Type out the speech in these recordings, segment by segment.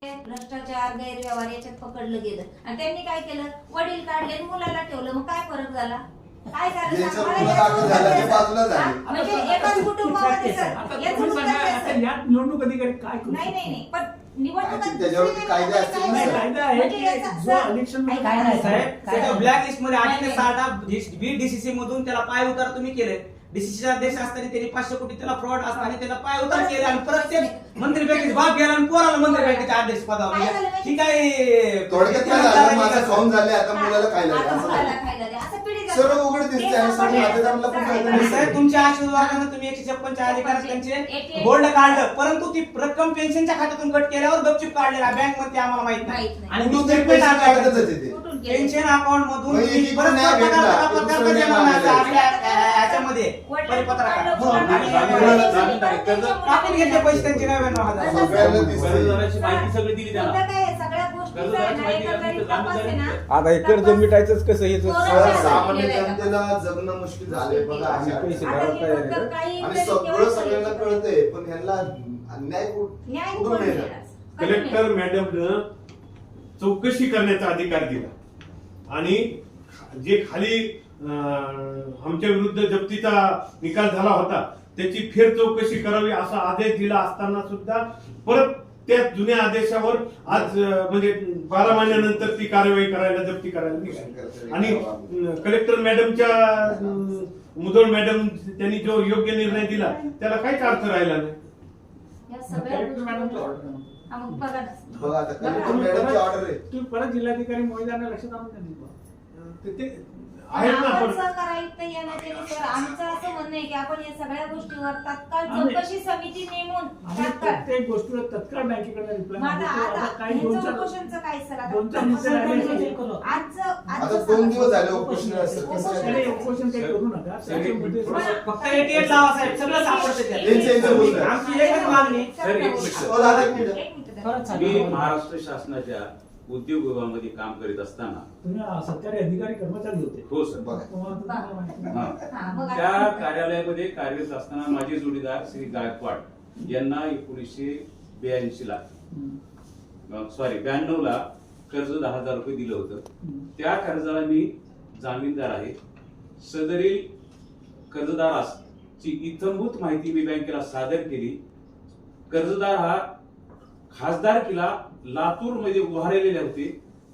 भ्रष्टाचार गैरव्यवहार याच्यात पकडलं गेलं आणि त्यांनी काय केलं, वडील काढले आणि मुलाला ठेवलं. मग काय फरक झाला? काय झालं? म्हणजे एकाच कुटुंबामध्ये यात निवडणूक अधिकारी काय करू? नाही पण निवडणूक ब्लॅक लिस्ट मध्ये 8 ते 6 बीडीसीसी मधून त्याला पाय उतार तुम्ही केले. डीसीसीचा अध्यक्ष असताना त्यांनी 500 कोटी त्याला फ्रॉड असताना त्याला पाय उतार केले आणि प्रत्येक मंत्री बँकेचा बाप गेला आणि पोराला मंत्री बँकेच्या अध्यक्ष पदावर. ठीक आहे, थोडक्यात काय झालं, माझं खाऊन झाले, आता मुलाला खायला सर्व उघड दिसते आणि सर्व खातेदारांना पण कळतं नाही. साहेब तुमच्या आशीर्वादाने तुम्ही 156 च्या अधिकारात त्यांचे गोल्ड काढलं, परंतु ती रक्कम पेन्शनच्या खात्यातून कट केल्यावर गपचूप काढलेला बँक मध्ये आम्हाला माहित नाही. आणि कुठून ते पैसे काढतच होते ते. पेन्शन अकाउंट मधून मग एक इकडून न्याय भेटला, दुसरं न्याय मागला. ह्याच्यामध्ये परिपत्रकात टाकून घेतले पैसे त्यांचे 99,000. सगळ्यांना दिसतंय. माहिती सगळी दिली आता हे कर्ज मिटायचंच कसं हे सामान्य जनतेला जगणं मुश्किल झालंय बघा. पैसे भरत नाही. आणि सगळं सगळ्यांना कळतंय, पण ह्यांना न्याय कुठून मिळणार? कलेक्टर मॅडमनं चौकशी करण्याचा अधिकार दिला आणि जे खाली आमच्या विरुद्ध जप्तीचा निकाल झाला होता त्याची फेर चौकशी करावी असा आदेश दिला असताना सुद्धा परत त्या जुन्या आदेशावर आज म्हणजे 12 महिन्यानंतर ती कारवाई करायला, जप्ती करायला निघाली. आणि कलेक्टर मॅडमच्या मुदोळ मॅडम त्यांनी जो योग्य निर्णय दिला त्याला काहीच अर्थ राहिला नाही. बघा आता कलेक्टर मॅडमची ऑर्डर आहे. तुम्ही परत जिल्हाधिकारी महोदयांना लक्षात आणून त्यांनी ते आहेत ना पण आमचं असं म्हणणं आहे की आपण या सगळ्या गोष्टीवर तात्काळ चौकशी समिती नेमून प्रत्येक गोष्टीवर तत्काळ बँकेकडे रिप्लाय काही उपोषणचं काय सर आता 2 दिवस झाले उपोषण उपोषण काही करू नका. त्याच्यामध्ये फक्त ATM लावा साहेब, सगळं सापडतं त्यात. आमची एकच मागणी. मी महाराष्ट्र शासनाच्या उद्योग विभागामध्ये काम करीत असताना तुम्ही सरकारी अधिकारी कर्मचारी होते. हो सर, त्या कार्यालयामध्ये कार्यरत असताना माझे जोडीदार श्री गायकवाड यांना 1982 ला 92 ला कर्ज 10,000 रुपये दिलं होतं. त्या कर्जाला मी जामीनदार आहे. सदरील कर्जदाराची इत्थंभूत माहिती मी बँकेला सादर केली. कर्जदार हा खासदारकीला लातूर मध्ये उभारलेले होते.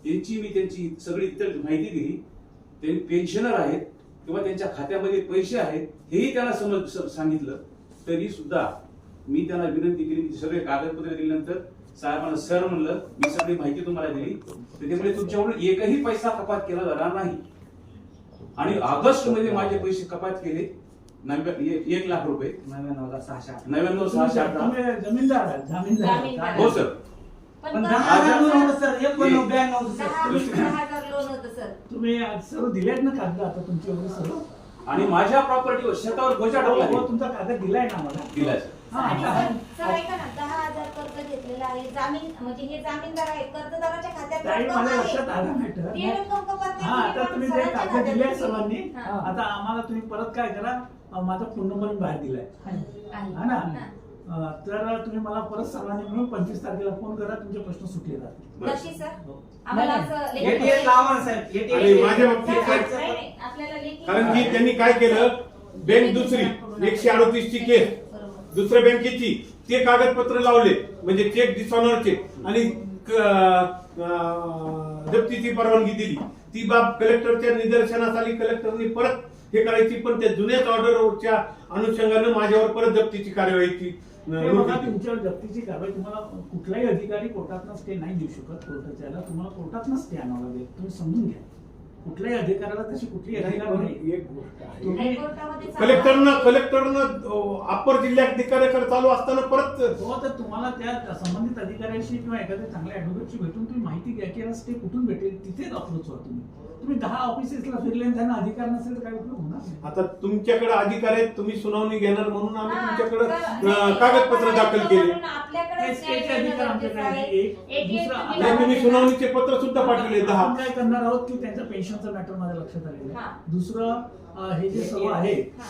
त्यांची सगळी इतर माहिती दिली. ते पेन्शनर आहेत किंवा त्यांच्या खात्यामध्ये पैसे आहेत हेही त्यांना सांगितलं. तरी सुद्धा मी त्यांना विनंती केली, सगळे कागदपत्र दिल्यानंतर साहेबांना सर म्हणलं मी सगळी माहिती तुम्हाला दिली, त्याच्यामुळे तुमच्याकडून एकही पैसा कपात केला जाणार नाही. आणि ऑगस्ट मध्ये माझे पैसे कपात केले 1 लाख रुपये. 99,608 जमीनदार हो सर. पण 10,000 लोन होतं सर, 1,92 होतं सर. 10,000 लोन होतं सर. तुम्ही सर्व दिलेत ना कागद आता तुमचे वगैरे सर्व. आणि माझ्या प्रॉपर्टीवर शेतावर गोचा टाकला तुमचा कागद दिलाय ना आम्हाला. दिलाय आणि सर ऐका ना, 10,000 कर्ज घेतलेलं आहे. जामीन म्हणजे हे जामीनदार आहे, कर्जदाराच्या खात्यात ताई, रक्कम माझ्या आहे. लक्षात आलं नाही तर. ती रक्कम कपात हा, नाही आता केली, तुम्ही पण ते सरांच्या कागद खात्यात दिले गेली. सर्वांनी. हा. आता आम्हाला तुम्ही परत काय करा, माझा फोन नंबर बाहेर दिलाय हा ना. तर तुम्ही मला परत सर्वांनी मिळून 25 तारखेला फोन करा, तुमचे प्रश्न सुटले जातील. नक्की सर. आम्हाला असं ATM लावा ना साहेब. आणि माझ्या बाबतीत काय, नाही, आपल्याला लेखी कारण की त्यांनी काय केलं, बँक दुसरी 138 ची केस दुसऱ्या बँकेची ते कागदपत्र लावले म्हणजे चेक डिसऑनरचे आणि जप्तीची परवानगी दिली. ती बाब कलेक्टरच्या निदर्शनास आली. कलेक्टरने परत हे करायची, पण त्या जुन्याच ऑर्डरच्या अनुषंगाने माझ्यावर परत जप्तीची कार्यवाहीची तुमच्यावर जप्तीची कारवाई तुम्हाला कुठलाही अधिकारी कोर्टातनं स्टे नाही देऊ शकत. कोर्टाच्या तुम्हाला कोर्टातनं स्टे आणावा लागेल. तुम्ही समजून घ्या, कुठल्याही अधिकाऱ्याला तशी कुठली अधिकार नाही. एक गोष्ट आहे, कलेक्टरनं अप्पर जिल्हाधिकाऱ्याकडे चालू असताना परत हो, तर तुम्हाला त्या संबंधित अधिकाऱ्याशी किंवा एखाद्या चांगल्या ऍडव्होकेटशी भेटून तुम्ही माहिती घ्या की स्टे कुठून भेटेल, तिथेच अप्रोच व्हा. तुम्ही 10 ऑफिसेसला फिरले त्यांना अधिकार नसेल तर काय उपयोग होणार नाही. आता तुमच्याकडे अधिकार आहेत, तुम्ही सुनावणी घेणार म्हणून आम्ही तुमच्याकडे कागदपत्र दाखल केले. स्टेचे अधिकार आमच्याकडे आहे. एक दुसरा तुम्ही सुनावणीचे पत्र सुद्धा पाठवले 10. आपण काय करणार आहोत की त्यांचं पेन्शन कमिशनचं मॅटर माझ्या लक्षात आलेलं हा. आहे. दुसरं हे जे सर्व आहे हा.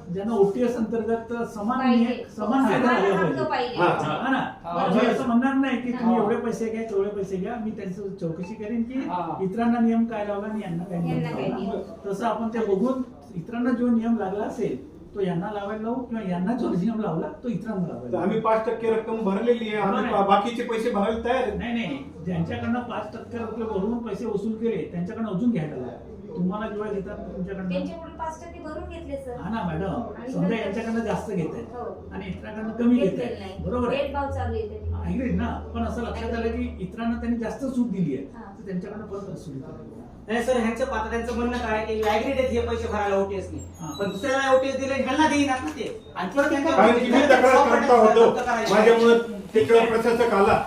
ज्यांना ओटीएस अंतर्गत समान पाहिजे. समान फायदा समान झाला हक्क पाहिजे. पाहिजे. हा. हा ना. पण मी असं म्हणणार नाही की तुम्ही हा. एवढे पैसे घ्या तेवढे पैसे घ्या. मी त्यांचं चौकशी करेन की हा. इतरांना नियम काय लावला आणि यांना काय नियम यांना काय लावला. नियम. तसं आपण ते बघून इतरांना जो नियम लागला असेल तो यांना लावायला लावू किंवा यांना जो नियम लावला तो इतरांना तर लावायला आम्ही लावू. 5% रक्कम भरलेली आहे आम्ही बरोबर. बाकीचे पैसे भरायला तयार आहे. नाही ज्यांच्याकडनं 5% रुपये भरून पैसे वसूल केले त्यांच्याकडनं अजून घ्यायला लावा. तुम्हाला जेव्हा घेतात तुमच्याकडनं त्यांच्याकडून 5% भरून घेतले सर. हा ना मॅडम आणि समजा नंतर- यांच्याकडनं जास्त घेत आहेत हो. आणि इतरांकडनं कमी घेत घेतलेलं आहेत नाही. बरोबर आहे भेदभाव चालू आहे त्याची. ऐकले ना. पण असं लक्षात आलं की इतरांना त्यांनी जास्त सूट दिली आहे हा. तर त्यांच्याकडनं परत वसुली करावी. नाही सर ह्यांचं आता त्यांचं म्हणणं काय आहे की ऍग्रीड आहेत हे पैसे भरायला ओटीएस नाही हा. पण दुसऱ्याला ओटीएस दिले ह्यांना देईनात ना ते आणि परत कारण की मी तक्रार करता होतो माझ्यामुळे तिकडे प्रशासक आला